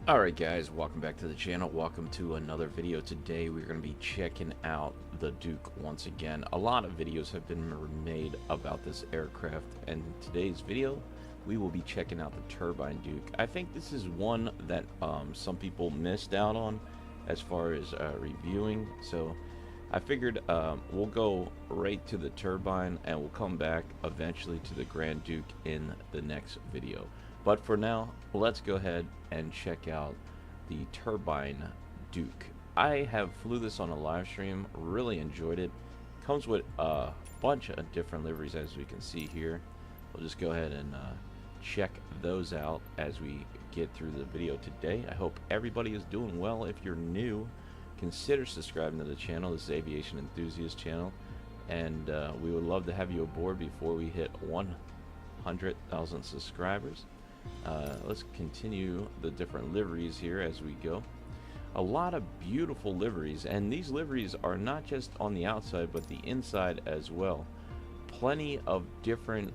Alright guys, welcome back to the channel. Welcome to another video. Today we're going to be checking out the Duke once again. A lot of videos have been made about this aircraft, and in today's video we will be checking out the Turbine Duke. I think this is one that some people missed out on as far as reviewing, so I figured we'll go right to the Turbine and we'll come back eventually to the Grand Duke in the next video. But for now, let's go ahead and check out the Turbine Duke. I have flew this on a live stream, really enjoyed it. Comes with a bunch of different liveries, as we can see here. We'll just go ahead and check those out as we get through the video today. I hope everybody is doing well. If you're new, consider subscribing to the channel. This is Aviation Enthusiast channel, and we would love to have you aboard before we hit 100,000 subscribers. Let's continue the different liveries here as we go. A lot of beautiful liveries, and these liveries are not just on the outside but the inside as well. Plenty of different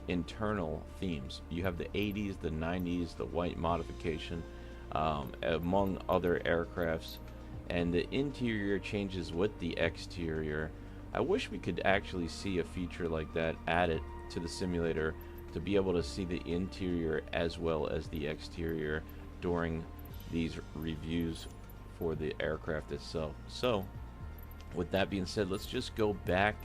internal themes. You have the 80s, the 90s, the white modification, among other aircrafts, and the interior changes with the exterior. I wish we could actually see a feature like that added to the simulator, to be able to see the interior as well as the exterior during these reviews for the aircraft itself. So with that being said, let's just go back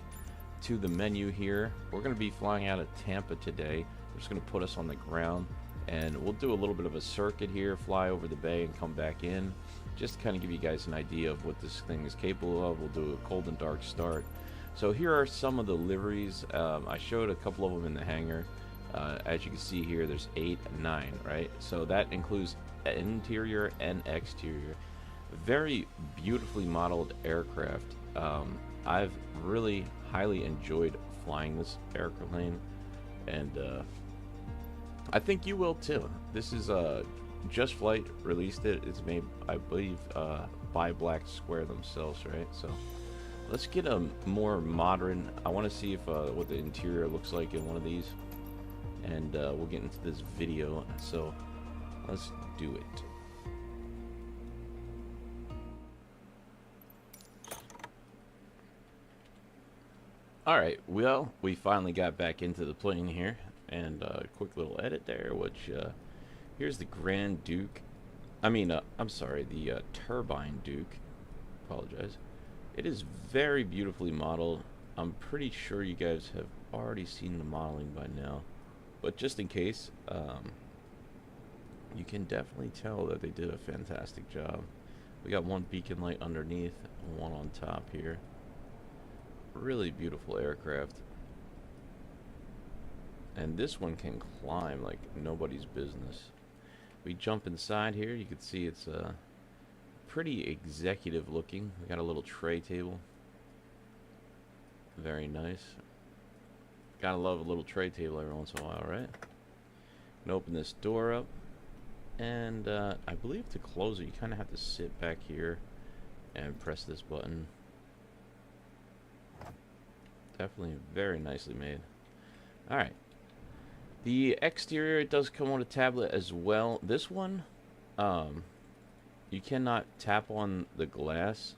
to the menu here. We're going to be flying out of Tampa today. We're just going to put us on the ground, and we'll do a little bit of a circuit here, fly over the bay and come back in, just to kind of give you guys an idea of what this thing is capable of. We'll do a cold and dark start. So here are some of the liveries. I showed a couple of them in the hangar. As you can see here, there's 8 and 9, right? So that includes interior and exterior. Very beautifully modeled aircraft. I've really highly enjoyed flying this airplane, and I think you will too. This is Just Flight released it. It's made, I believe, by Black Square themselves, right? So let's get a more modern. I want to see if what the interior looks like in one of these, and we'll get into this video. So let's do it. Alright, well, we finally got back into the plane here, and a quick little edit there, which here's the Grand Duke. I'm sorry, the Turbine Duke. Apologize. It is very beautifully modeled. I'm pretty sure you guys have already seen the modeling by now, but just in case, you can definitely tell that they did a fantastic job. We got one beacon light underneath and one on top here. Really beautiful aircraft, and this one can climb like nobody's business. We jump inside here. You can see it's pretty executive looking. We got a little tray table. Very nice. Gotta love a little tray table every once in a while, right? Gonna open this door up, and I believe to close it you kind of have to sit back here and press this button. Definitely very nicely made. Alright. The exterior, it does come on a tablet as well. This one, you cannot tap on the glass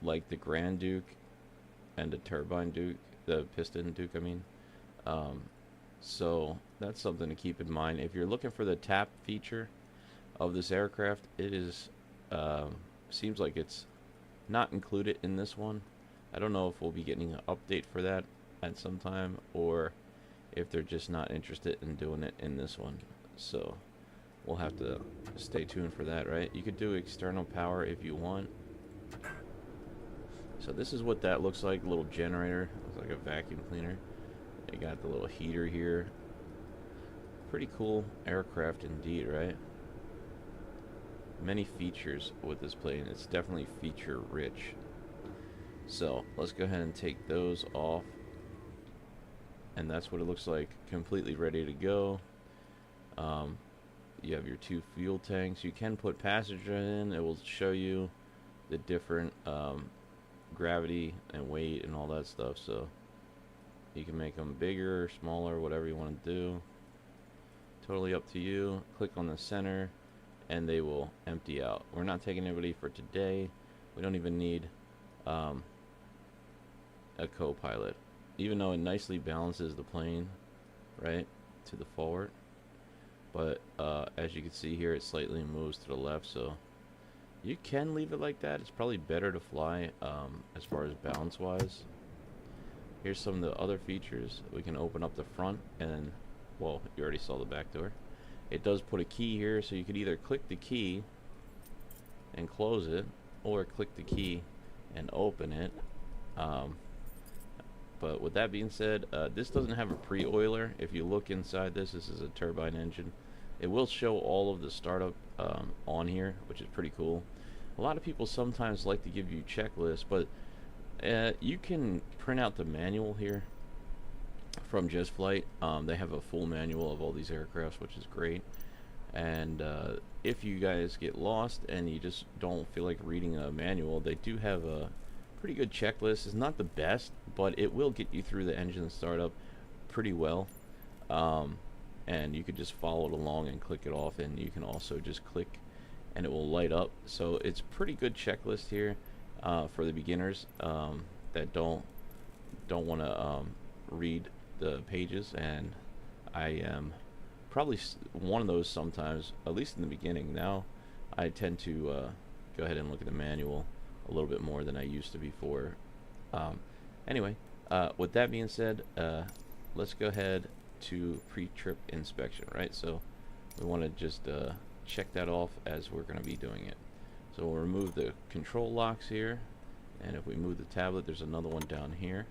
like the Grand Duke and the Turbine Duke, the Piston Duke, I mean. So that's something to keep in mind. If you're looking for the tap feature of this aircraft, it is, seems like it's not included in this one. I don't know if we'll be getting an update for that at some time, or if they're just not interested in doing it in this one. So we'll have to stay tuned for that, right? You could do external power if you want. So this is what that looks like. A little generator. Looks like a vacuum cleaner. You got the little heater here. Pretty cool aircraft indeed, right? Many features with this plane. It's definitely feature rich. So let's go ahead and take those off, and that's what it looks like, completely ready to go. You have your 2 fuel tanks. You can put passenger in. It will show you the different gravity and weight and all that stuff, so you can make them bigger, smaller, whatever you want to do. Totally up to you. Click on the center and they will empty out. We're not taking anybody for today. We don't even need a co-pilot, even though it nicely balances the plane right to the forward. But as you can see here, it slightly moves to the left, so you can leave it like that. It's probably better to fly as far as balance wise. Here's some of the other features. We can open up the front, and well, you already saw the back door. It does put a key here, so you could either click the key and close it, or click the key and open it. But with that being said, this doesn't have a pre-oiler. If you look inside this is a turbine engine. It will show all of the startup on here, which is pretty cool. A lot of people sometimes like to give you checklists, but you can print out the manual here from Just Flight. They have a full manual of all these aircrafts, which is great. And if you guys get lost and you just don't feel like reading a manual, they do have a pretty good checklist. It's not the best, but it will get you through the engine startup pretty well. And you could just follow it along and click it off, and you can also just click and it will light up. So it's pretty good checklist here for the beginners that don't want to read the pages, and I am probably one of those sometimes, at least in the beginning. Now I tend to go ahead and look at the manual a little bit more than I used to before. Anyway, with that being said, let's go ahead to pre-trip inspection, right? So we want to just check that off as we're going to be doing it. So we'll remove the control locks here, and if we move the tablet, there's another one down here.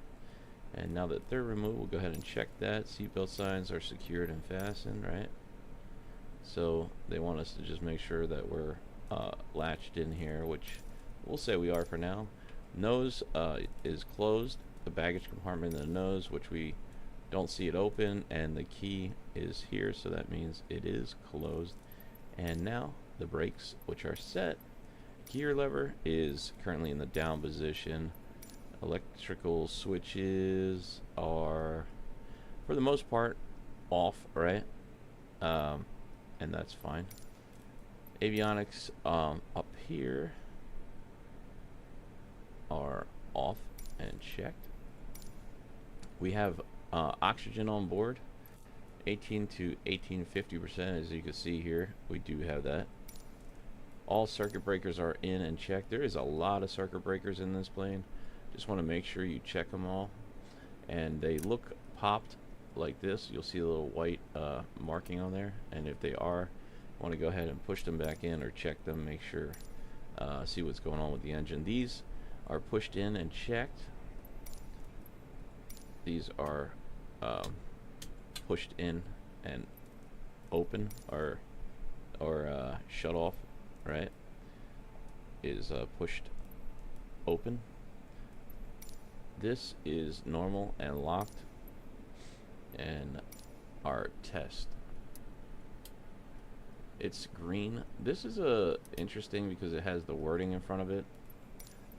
And now that they're removed, we'll go ahead and check that. Seatbelt signs are secured and fastened, right? So they want us to just make sure that we're latched in here, which we'll say we are for now. Nose is closed, the baggage compartment in the nose, which we don't see it open, and the key is here, so that means it is closed. And now the brakes, which are set. Gear lever is currently in the down position. Electrical switches are, for the most part, off, right? And that's fine. Avionics up here are off and checked. We have oxygen on board, 18 to 1850%, as you can see here. We do have that. All circuit breakers are in and checked. There is a lot of circuit breakers in this plane. Just want to make sure you check them all, and they look popped like this. You'll see a little white marking on there, and if they are, you want to go ahead and push them back in or check them, make sure, see what's going on with the engine. These are pushed in and checked. These are pushed in and open, or shut off, right? Is pushed open. This is normal and locked. And our test, it's green. This is interesting because it has the wording in front of it.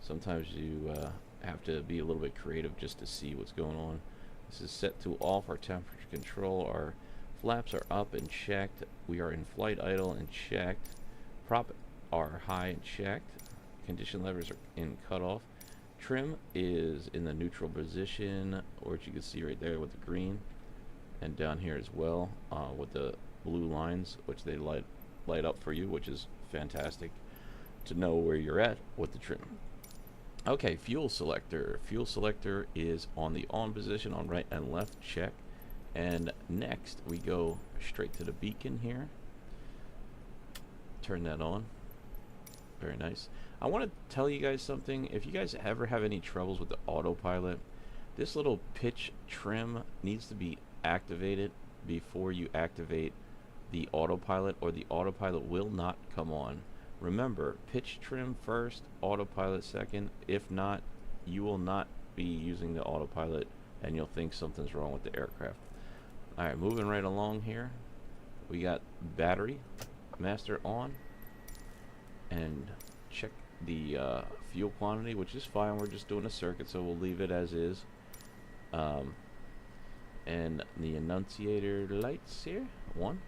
Sometimes you have to be a little bit creative just to see what's going on. This is set to off. Our temperature control, our flaps are up and checked. We are in flight idle and checked. Prop are high and checked. Condition levers are in cutoff. Trim is in the neutral position, or what you can see right there with the green, and down here as well with the blue lines, which they light up for you, which is fantastic to know where you're at with the trim. Okay, fuel selector. Fuel selector is on the on position, on right and left, check. And next we go straight to the beacon here. Turn that on. Very nice. I want to tell you guys something. If you guys ever have any troubles with the autopilot, this little pitch trim needs to be activated before you activate the autopilot, or the autopilot will not come on. Remember, pitch trim first, autopilot second. If not, you will not be using the autopilot and you'll think something's wrong with the aircraft. Alright, moving right along here. We got battery master on, and check the fuel quantity, which is fine. We're just doing a circuit, so we'll leave it as is. And the annunciator lights here, 1,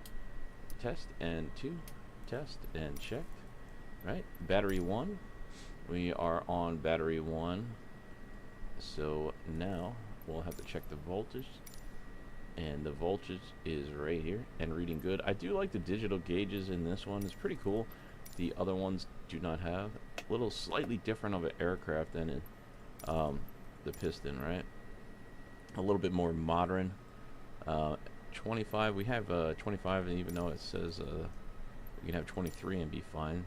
test and 2, test and checked. Right, battery 1. We are on battery 1. So now we'll have to check the voltage. And the voltage is right here and reading good. I do like the digital gauges in this one. It's pretty cool. The other ones do not have. A little slightly different of an aircraft than it, the piston, right? A little bit more modern. 25, we have 25, and even though it says you can have 23 and be fine.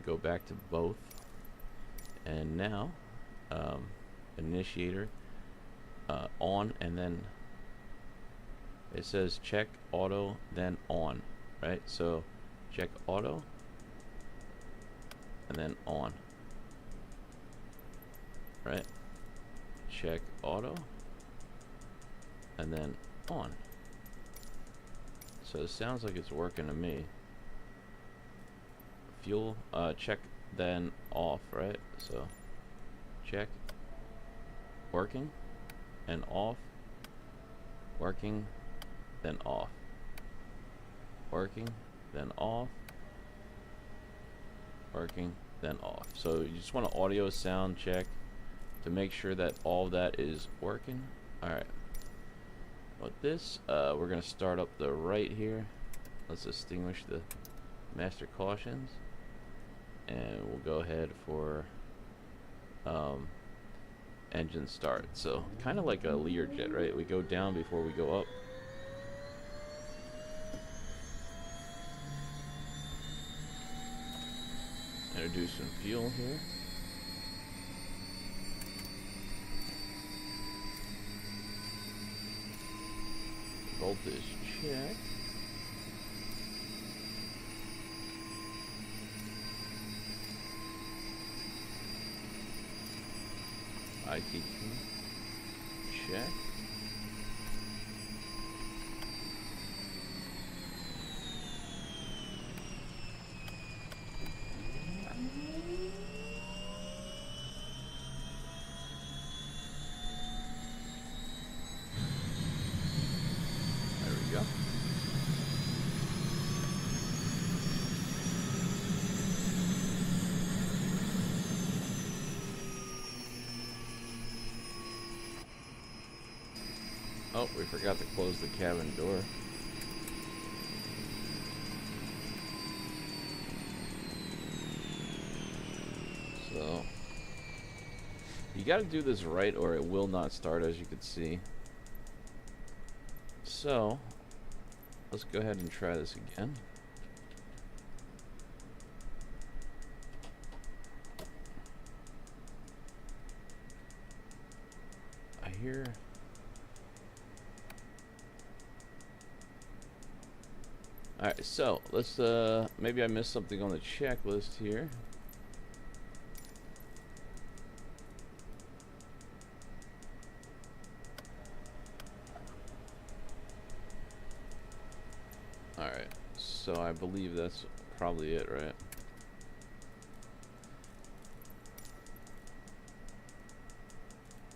Go back to both, and now initiator on, and then it says check auto, then on, right? So check auto and then on, right? Check auto and then on. So it sounds like it's working to me. Fuel check then off, right? So check, working, and off, working, then off, working, then off, working, then off. So you just want to audio sound check to make sure that all that is working. Alright, with this we're gonna start up the right here. Let's extinguish the master cautions, and we'll go ahead for engine start. So kind of like a Learjet, right? We go down before we go up. Introduce some fuel here. Voltage check. ITQ check. There we go. Oh, we forgot to close the cabin door. So, you gotta do this right or it will not start, as you can see. So, let's go ahead and try this again. I hear... Alright, so let's maybe I missed something on the checklist here. Alright, so I believe that's probably it, right?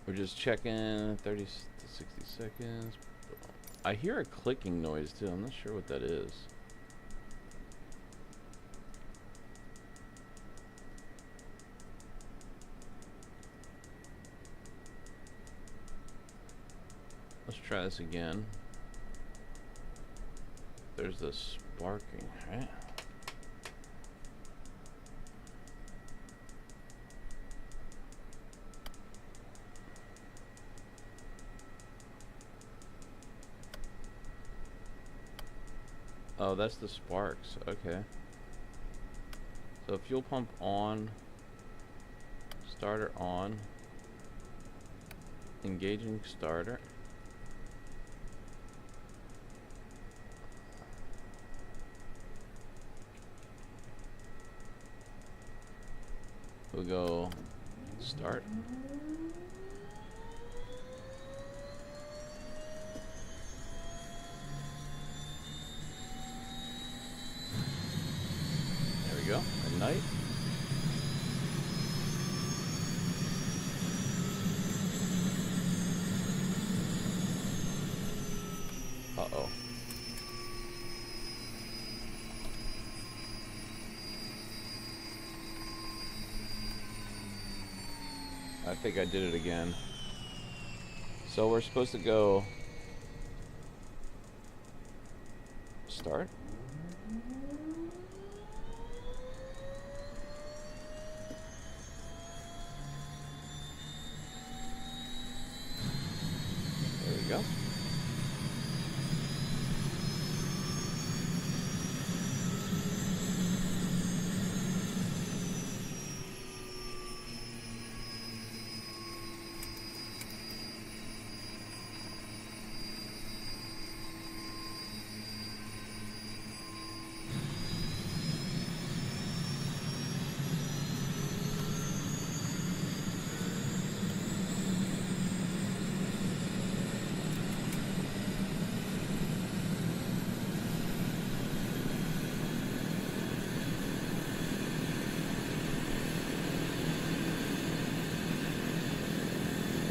We're just checking 30 to 60 seconds. I hear a clicking noise too. I'm not sure what that is. Let's try this again. There's the sparking, right? Oh, that's the sparks. Okay. So fuel pump on, starter on, engaging starter. We'll go start. There we go. Ignite. Uh-oh. I think I did it again. So we're supposed to go start. There we go.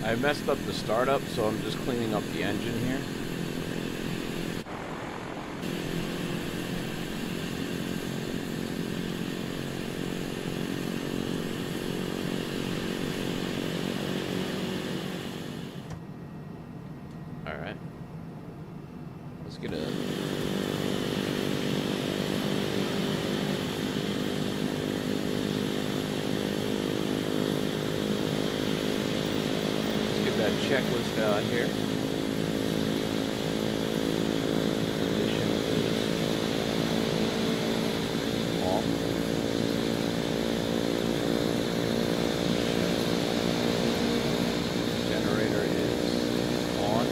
I messed up the startup, so I'm just cleaning up the engine here. All right. Let's get a... that checklist out here. Condition is off. Generator is on.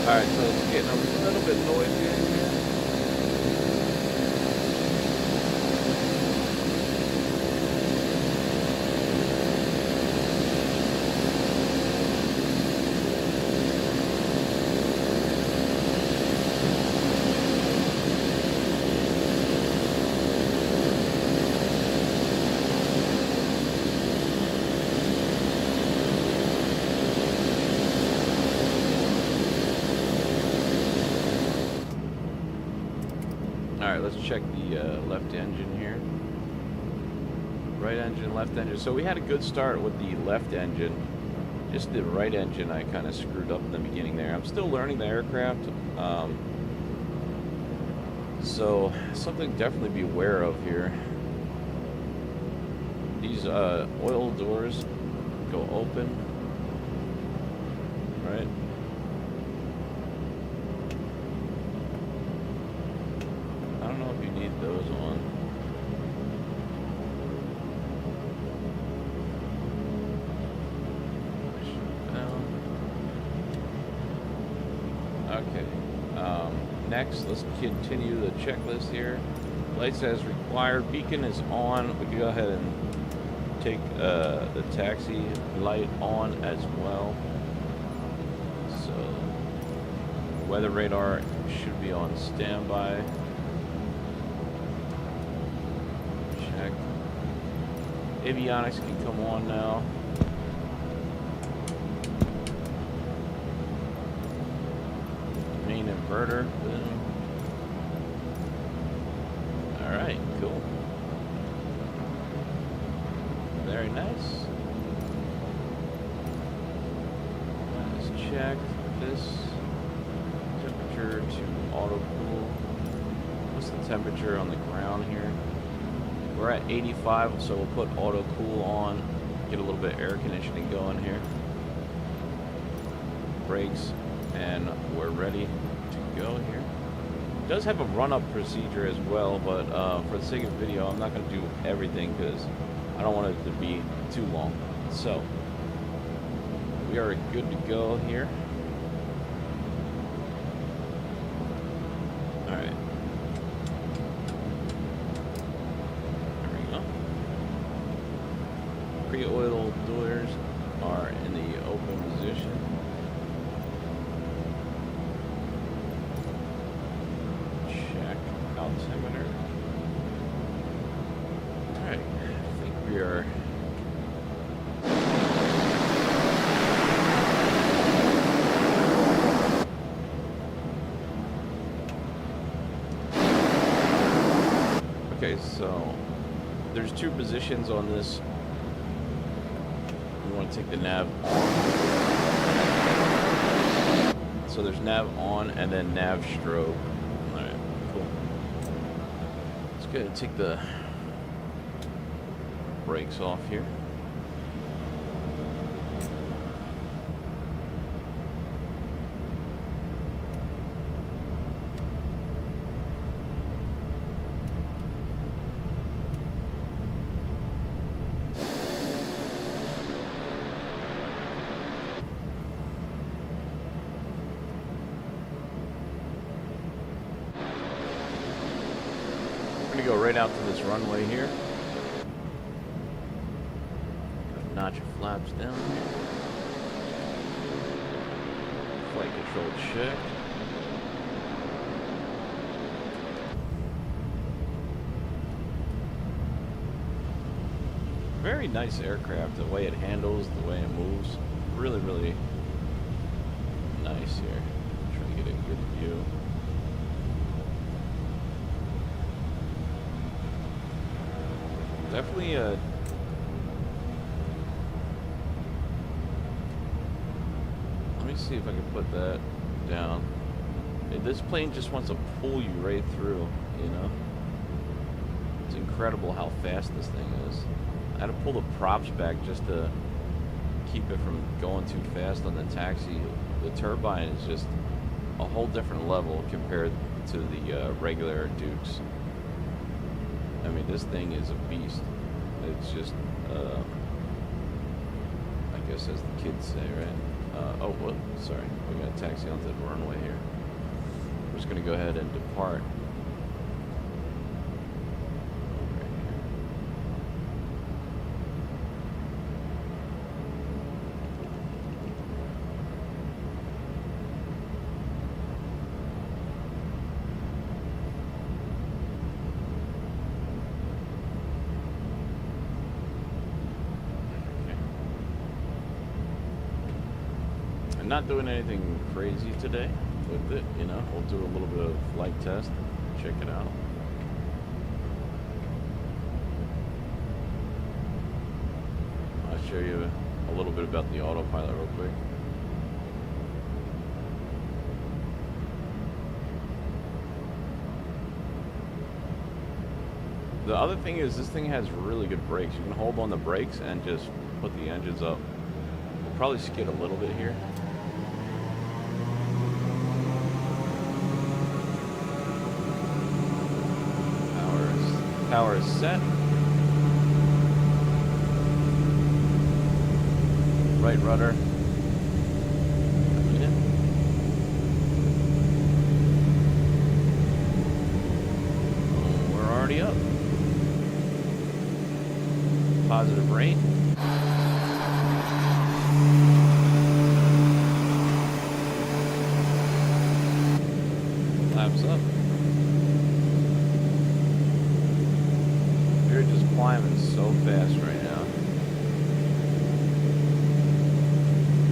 Alright, so it's getting a little bit noisy in here. Alright, let's check the left engine here. Right engine, left engine. So we had a good start with the left engine. Just the right engine I kind of screwed up in the beginning there. I'm still learning the aircraft. So something to definitely be aware of here. These oil doors go open. Right? I don't know if you need those on. Okay. Next, let's continue the checklist here. Lights as required. Beacon is on. We can go ahead and take the taxi light on as well. So, weather radar should be on standby. Check. Avionics can come on now. Main inverter. Boom. Alright, cool. Very nice. Let's check this temperature to auto cool. What's the temperature on the ground here? We're at 85, so we'll put auto cool on get a little bit of air conditioning going here. Brakes, and we're ready to go here. It does have a run-up procedure as well, but for the sake of the video, I'm not going to do everything because I don't want it to be too long. So, we are good to go here. Alright. There we go. Pre-oil doors are in the open position. Check altimeter. Alright, I think we are... Okay, so there's two positions on this. You want to take the nav on. So there's nav on and then nav strobe. Alright, cool. Let's go ahead and take the brakes off here. We're going to go right out to this runway here. Notch your flaps down here. Flight control check. Very nice aircraft, the way it handles, the way it moves. Really, really nice here. Try to get a good view. Definitely let me see if I can put that down. This plane just wants to pull you right through, you know? It's incredible how fast this thing is. I had to pull the props back just to keep it from going too fast on the taxi. The turbine is just a whole different level compared to the regular Dukes. I mean, this thing is a beast. It's just, I guess as the kids say, right? Oh, well, sorry. We got a taxi onto the runway here. We're just going to go ahead and depart. Right here. I'm not doing anything crazy today with it, you know. We'll do a little bit of flight test, check it out. I'll show you a little bit about the autopilot real quick. The other thing is this thing has really good brakes. You can hold on the brakes and just put the engines up. We'll probably skid a little bit here. Power is set. Right rudder. Coming in. Oh, we're already up. Positive rate. Flaps up. You're just climbing so fast right now.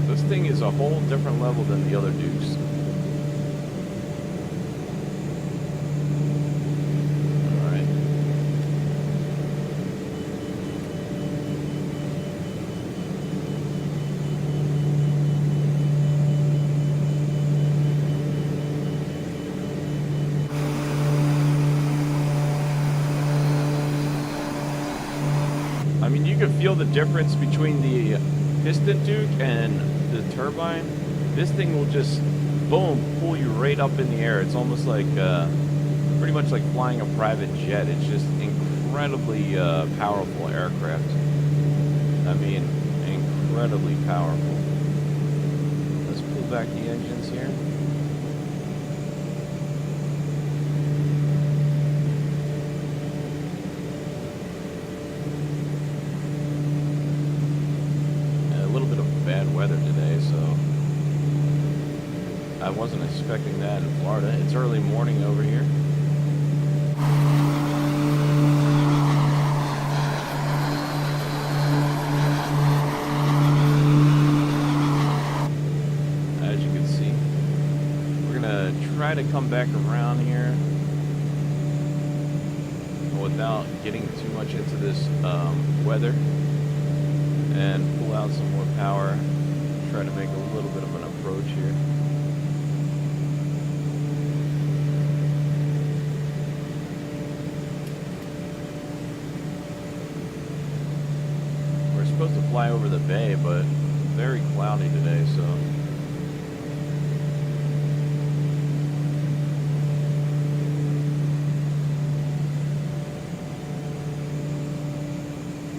This thing is a whole different level than the other Dukes. Alright. mean, you can feel the difference between the piston Duke and the turbine. This thing will just, boom, pull you right up in the air. It's almost like, pretty much like flying a private jet. It's just incredibly powerful aircraft. I mean, incredibly powerful. Let's pull back the engines here. Bad weather today, so I wasn't expecting that in Florida. It's early morning over here. As you can see, we're gonna try to come back around here without getting too much into this weather, and pull out some more power, try to make a little bit of an approach here. We're supposed to fly over the bay, but very cloudy today, so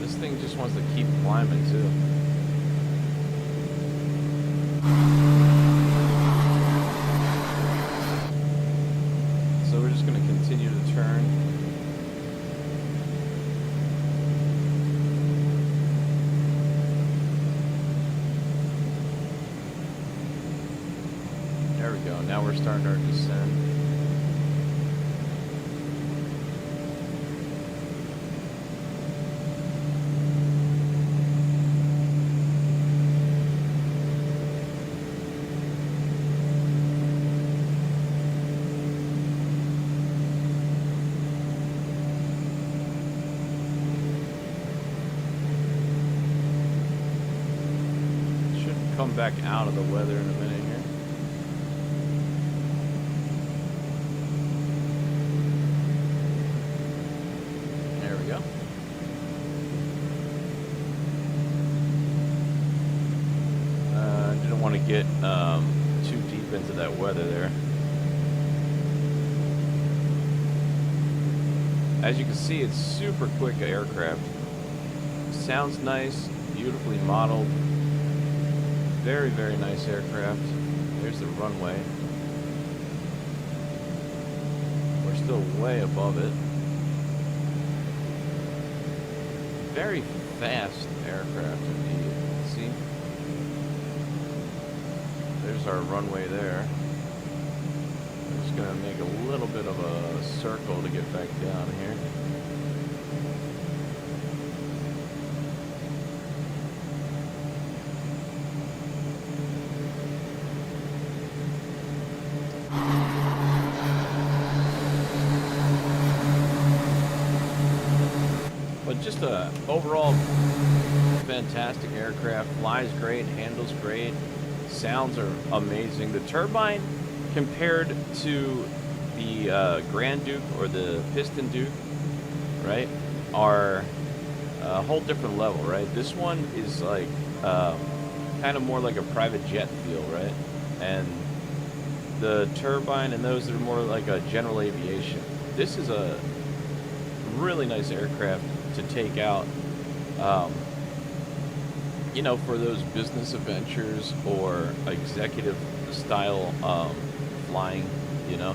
this thing just wants to keep climbing too. So we're just going to continue to turn. There we go. Now we're starting our descent. Come back out of the weather in a minute here. There we go. Didn't want to get too deep into that weather there. As you can see, it's super quick aircraft. Sounds nice, beautifully modeled. Very, very nice aircraft. There's the runway. We're still way above it. Very fast aircraft indeed. See? There's our runway there. I'm just gonna make a little bit of a circle to get back down here. But just a overall fantastic aircraft. Flies great, handles great, sounds are amazing. The turbine compared to the Grand Duke or the Piston Duke, right, are a whole different level, right? This one is like kind of more like a private jet feel, right? And the turbine and those are more like a general aviation. This is a really nice aircraft to take out, you know, for those business adventures or executive style flying, you know.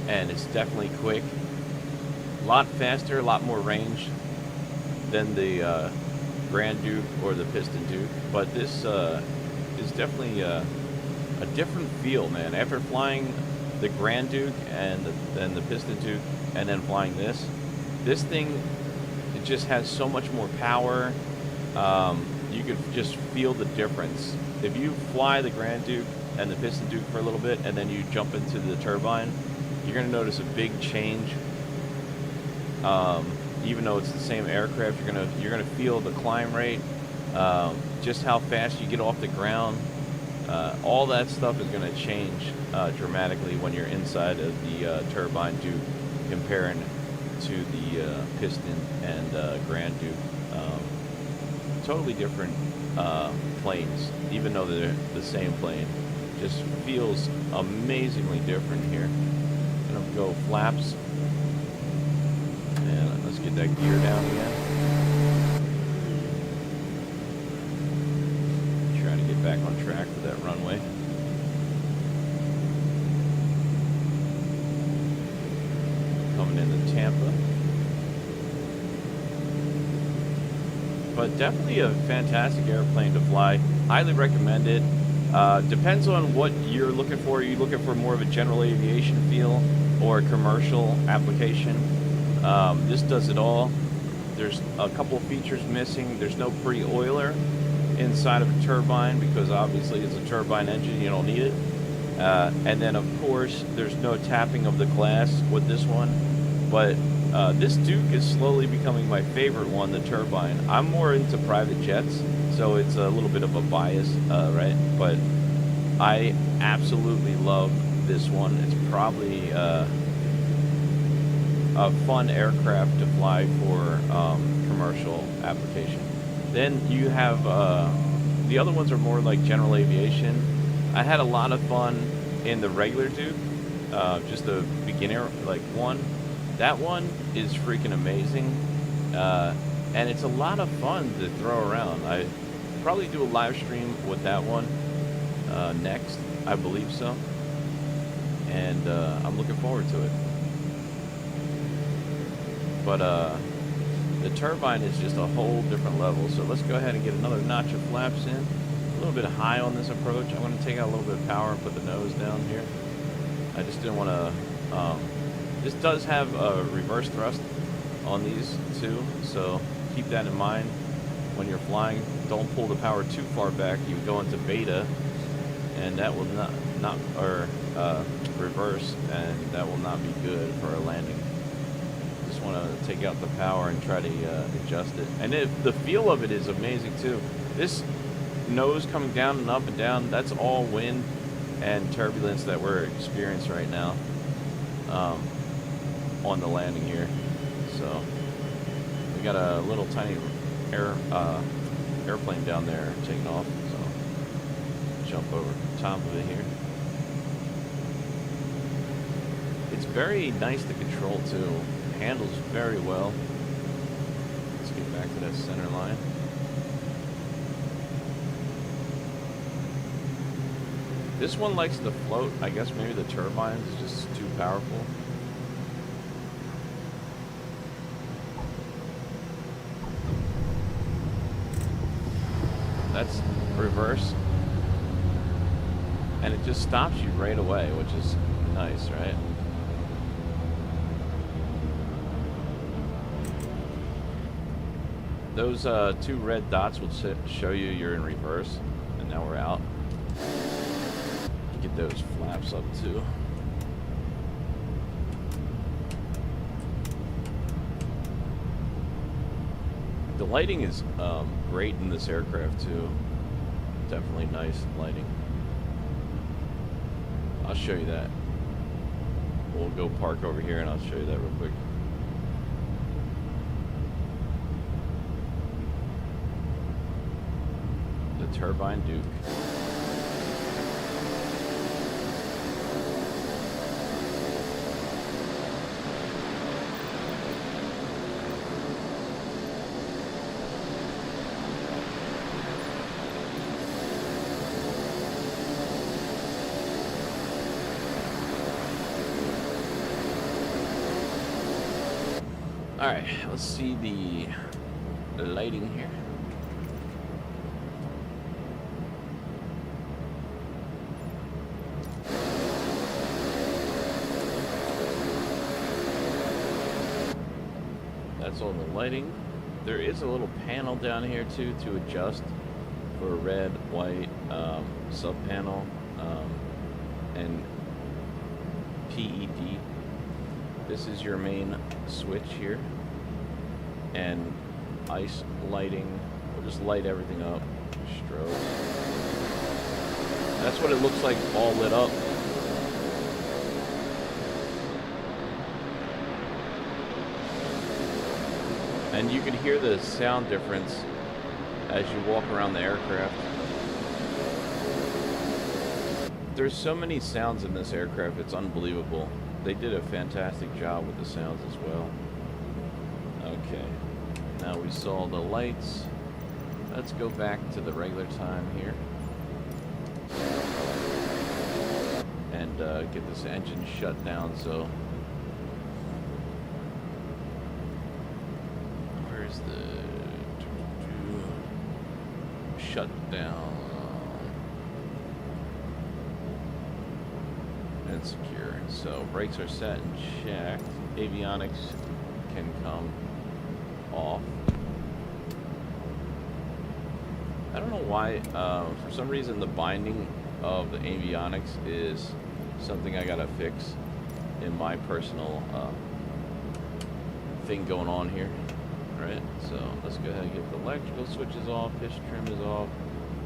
And it's definitely quick, a lot faster, a lot more range than the Grand Duke or the Piston Duke. But this is definitely a different feel, man. After flying the Grand Duke and then the Piston Duke and then flying this thing, it just has so much more power. You could just feel the difference. If you fly the Grand Duke and the Piston Duke for a little bit and then you jump into the turbine, you're going to notice a big change. Even though it's the same aircraft, you're gonna feel the climb rate, just how fast you get off the ground. All that stuff is going to change dramatically when you're inside of the Turbine Duke, comparing to the Piston and Grand Duke. Totally different planes, even though they're the same plane. Just feels amazingly different here. Gonna go flaps, and let's get that gear down again. Trying to get back on track with that runway. Coming into Tampa. But definitely a fantastic airplane to fly. Highly recommend it. Depends on what you're looking for. Are you looking for more of a general aviation feel or a commercial application? This does it all. There's a couple of features missing. There's no pre-oiler inside of a turbine because obviously it's a turbine engine. You don't need it. And then, of course, there's no tapping of the glass with this one. But this Duke is slowly becoming my favorite one, the Turbine. I'm more into private jets, so it's a little bit of a bias, right? But I absolutely love this one. It's probably a fun aircraft to fly for commercial application. Then you have the other ones are more like general aviation. I had a lot of fun in the regular Duke, just the beginner like one. That one is freaking amazing, and it's a lot of fun to throw around. I probably do a live stream with that one next, I believe so, and I'm looking forward to it. But the Turbine is just a whole different level, so let's go ahead and get another notch of flaps in. A little bit high on this approach. I'm going to take out a little bit of power and put the nose down here. I just didn't want to... This does have a reverse thrust on these too, so keep that in mind when you're flying. Don't pull the power too far back. You go into beta, and that will not reverse, and that will not be good for a landing. Just want to take out the power and try to adjust it. And the feel of it is amazing too. This nose coming down and up and down, that's all wind and turbulence that we're experiencing right now. On the landing here, so we got a little tiny airplane down there taking off, so jump over top of it here. It's very nice to control too, handles very well. Let's get back to that center line. This one likes to float. I guess maybe the turbine is just too powerful. That's reverse, and it just stops you right away, which is nice, right? Those two red dots will show you you're in reverse, and now we're out. Get those flaps up too. The lighting is great in this aircraft too. Definitely nice lighting. I'll show you that. We'll go park over here and I'll show you that real quick. The Turbine Duke. All right, let's see the lighting here. That's all the lighting. There is a little panel down here too to adjust for red, white, sub panel, and PED. This is your main switch here, and ice lighting. We'll just light everything up. Strobe. That's what it looks like all lit up. And you can hear the sound difference as you walk around the aircraft. There's so many sounds in this aircraft, it's unbelievable. They did a fantastic job with the sounds as well. Okay, now we saw the lights. Let's go back to the regular time here. And get this engine shut down, so... Where's the... shutdown and secure. So brakes are set and checked. Avionics can come off. I don't know why, for some reason the binding of the avionics is something I gotta fix in my personal thing going on here. Alright, so let's go ahead and get the electrical switches off, piston trim is off,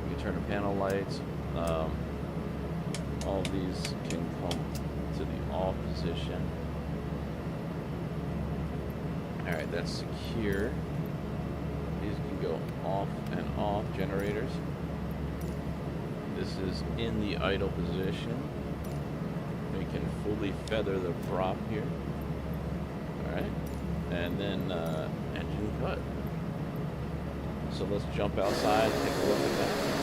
we can turn the panel lights, all of these can come to the off position. Alright, that's secure. These can go off and off, generators. This is in the idle position. We can fully feather the prop here. Alright, and then engine cut. So let's jump outside and take a look at that.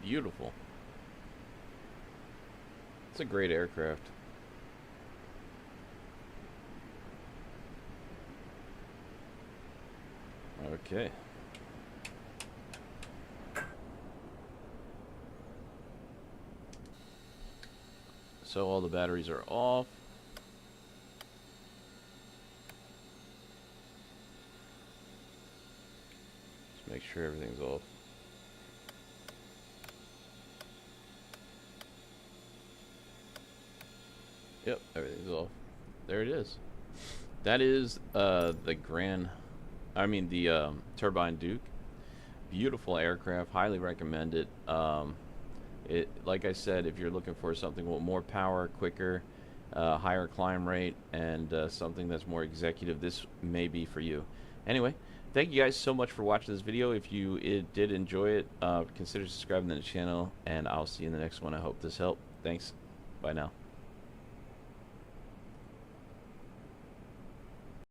Beautiful. It's a great aircraft. Okay. So all the batteries are off. Just make sure everything's off. Yep, everything's off. There it is. That is the Turbine Duke. Beautiful aircraft. Highly recommend it. Like I said, if you're looking for something with more power, quicker, higher climb rate, and something that's more executive, this may be for you. Anyway, thank you guys so much for watching this video. If you did enjoy it, consider subscribing to the channel, and I'll see you in the next one. I hope this helped. Thanks. Bye now.